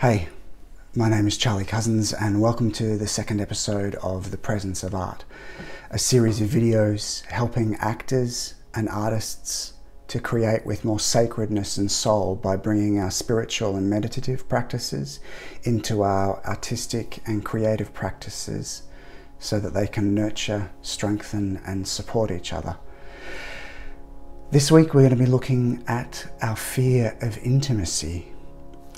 Hey, my name is Charlie Cousins and welcome to the second episode of The Presence of Art, a series of videos helping actors and artists to create with more sacredness and soul by bringing our spiritual and meditative practices into our artistic and creative practices so that they can nurture, strengthen and support each other. This week we're going to be looking at our fear of intimacy,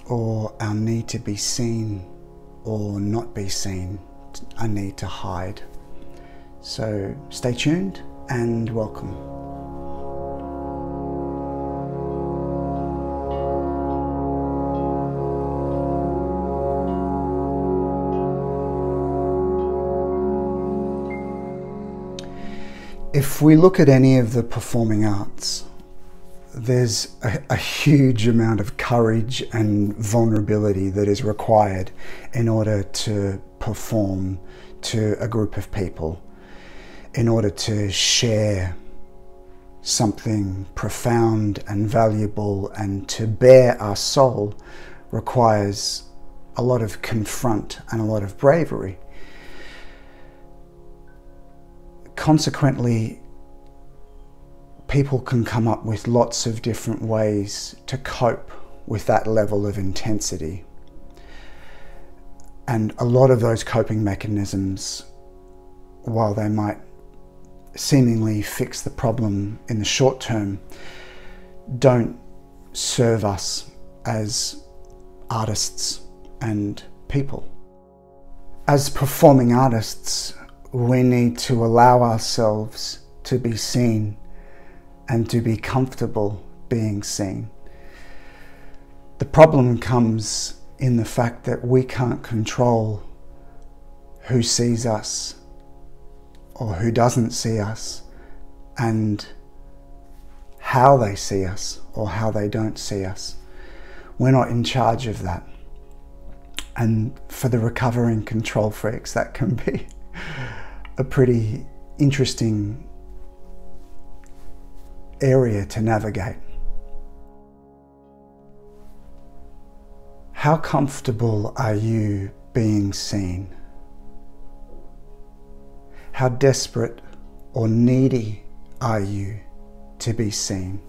or our need to be seen or not be seen, a need to hide. So stay tuned and welcome. If we look at any of the performing arts, there's a huge amount of courage and vulnerability that is required in order to perform to a group of people, in order to share something profound and valuable, and to bare our soul requires a lot of confront and a lot of bravery. Consequently, people can come up with lots of different ways to cope with that level of intensity. And a lot of those coping mechanisms, while they might seemingly fix the problem in the short term, don't serve us as artists and people. As performing artists, we need to allow ourselves to be seen and to be comfortable being seen. The problem comes in the fact that we can't control who sees us or who doesn't see us, and how they see us or how they don't see us. We're not in charge of that. And for the recovering control freaks, that can be a pretty interesting area to navigate. How comfortable are you being seen? How desperate or needy are you to be seen?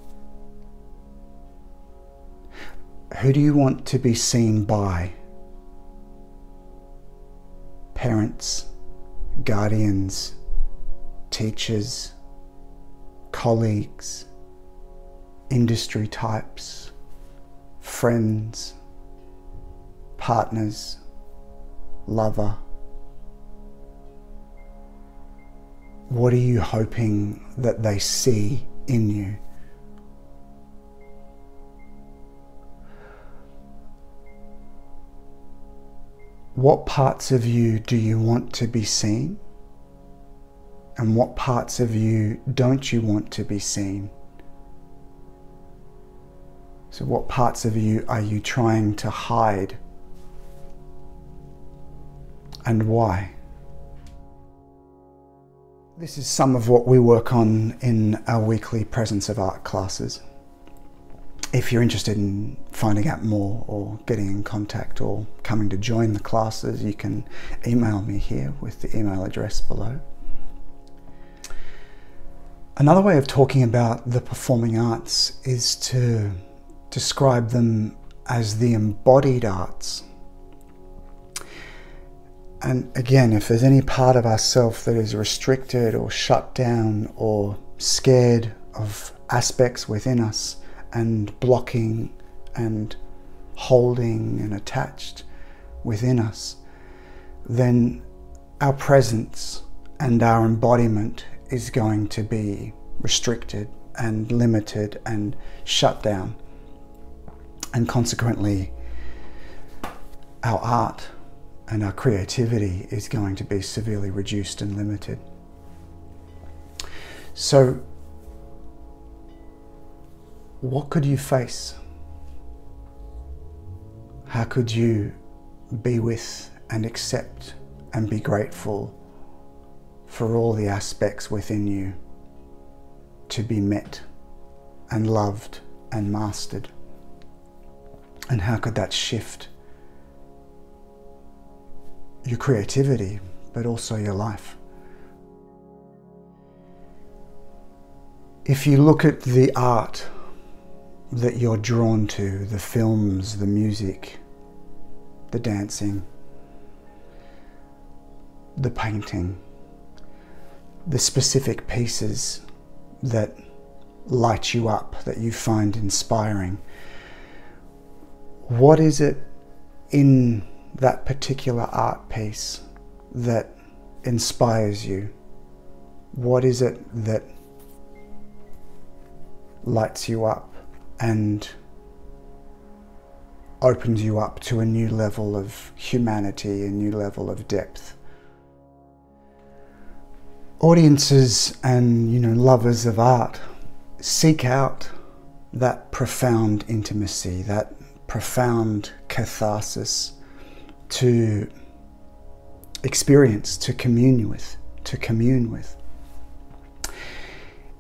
Who do you want to be seen by? Parents, guardians, teachers, colleagues, industry types, friends, partners, lover. What are you hoping that they see in you? What parts of you do you want to be seen? And what parts of you don't you want to be seen? So what parts of you are you trying to hide? And why? This is some of what we work on in our weekly Presence of Art classes. If you're interested in finding out more or getting in contact or coming to join the classes, you can email me here with the email address below. Another way of talking about the performing arts is to describe them as the embodied arts. And again, if there's any part of ourself that is restricted or shut down or scared of aspects within us and blocking and holding and attached within us, then our presence and our embodiment is going to be restricted and limited and shut down. And consequently, our art and our creativity is going to be severely reduced and limited. So, what could you face? How could you be with and accept and be grateful for all the aspects within you to be met and loved and mastered? And how could that shift your creativity, but also your life. If you look at the art that you're drawn to, the films, the music, the dancing, the painting, the specific pieces that light you up, that you find inspiring, what is it in that particular art piece that inspires you? What is it that lights you up and opens you up to a new level of humanity, a new level of depth? Audiences and lovers of art seek out that profound intimacy, that profound catharsis to experience, to commune with.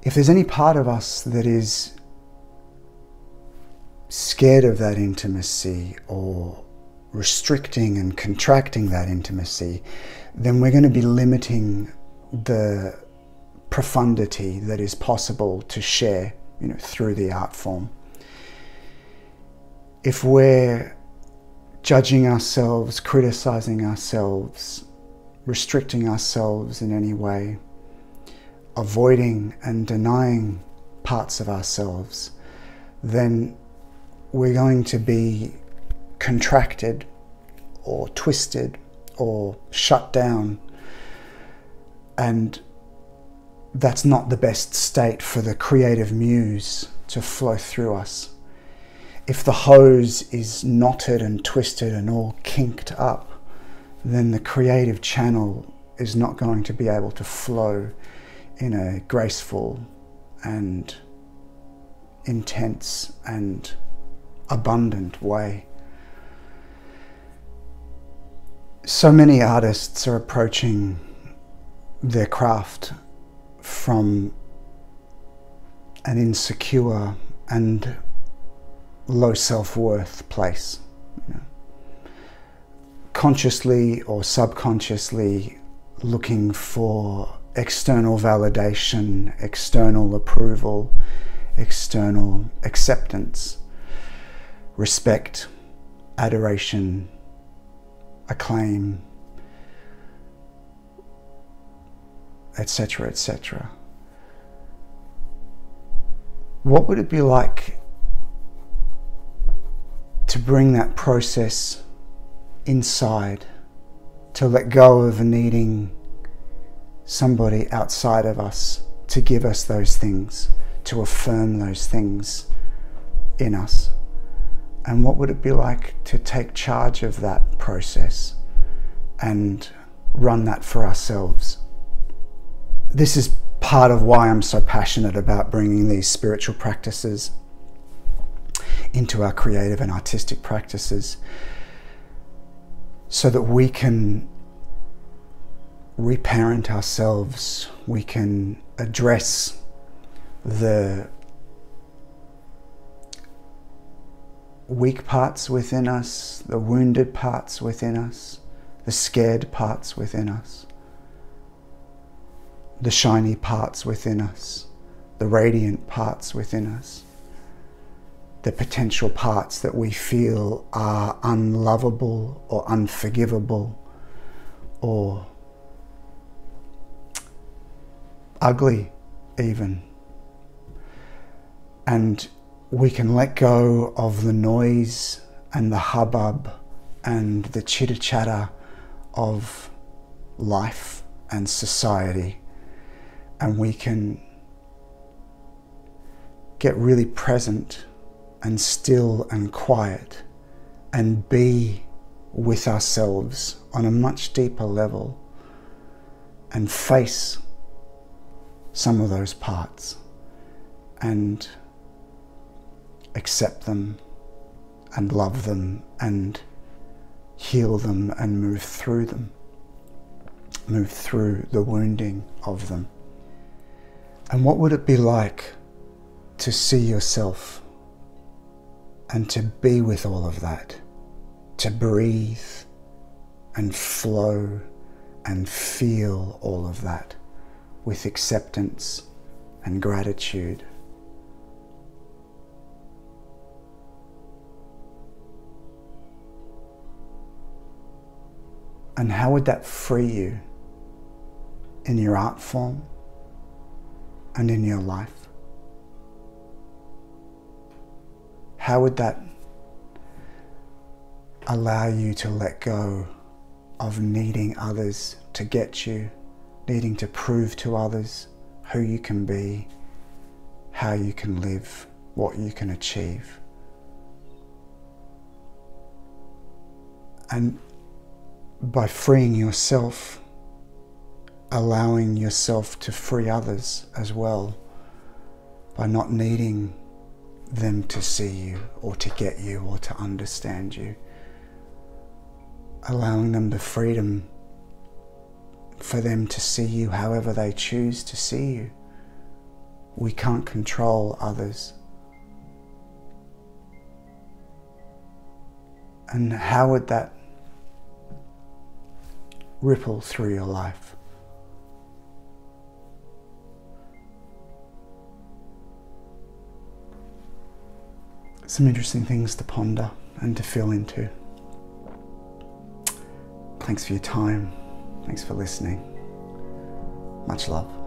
If there's any part of us that is scared of that intimacy or restricting and contracting that intimacy, then we're going to be limiting the profundity that is possible to share, through the art form. If we're judging ourselves, criticizing ourselves, restricting ourselves in any way, avoiding and denying parts of ourselves, then we're going to be contracted or twisted or shut down, and that's not the best state for the creative muse to flow through us. If the hose is knotted and twisted and all kinked up, then the creative channel is not going to be able to flow in a graceful and intense and abundant way. So many artists are approaching their craft from an insecure and low self-worth place, consciously or subconsciously looking for external validation, external approval, external acceptance, respect, adoration, acclaim, etc., etc. What would it be like to bring that process inside, to let go of needing somebody outside of us to give us those things, to affirm those things in us? And what would it be like to take charge of that process and run that for ourselves? This is part of why I'm so passionate about bringing these spiritual practices into our creative and artistic practices, so that we can reparent ourselves, we can address the weak parts within us, the wounded parts within us, the scared parts within us, the shiny parts within us, the radiant parts within us, the potential parts that we feel are unlovable or unforgivable or ugly even. And we can let go of the noise and the hubbub and the chitter-chatter of life and society, and we can get really present and still and quiet and be with ourselves on a much deeper level and face some of those parts and accept them and love them and heal them and move through them, move through the wounding of them. And what would it be like to see yourself and to be with all of that, to breathe and flow and feel all of that with acceptance and gratitude. And how would that free you in your art form and in your life? How would that allow you to let go of needing others to get you, needing to prove to others who you can be, how you can live, what you can achieve? And by freeing yourself, allowing yourself to free others as well, by not needing them to see you or to get you or to understand you, allowing them the freedom for them to see you however they choose to see you. We can't control others. And how would that ripple through your life? Some interesting things to ponder and to feel into. Thanks for your time. Thanks for listening. Much love.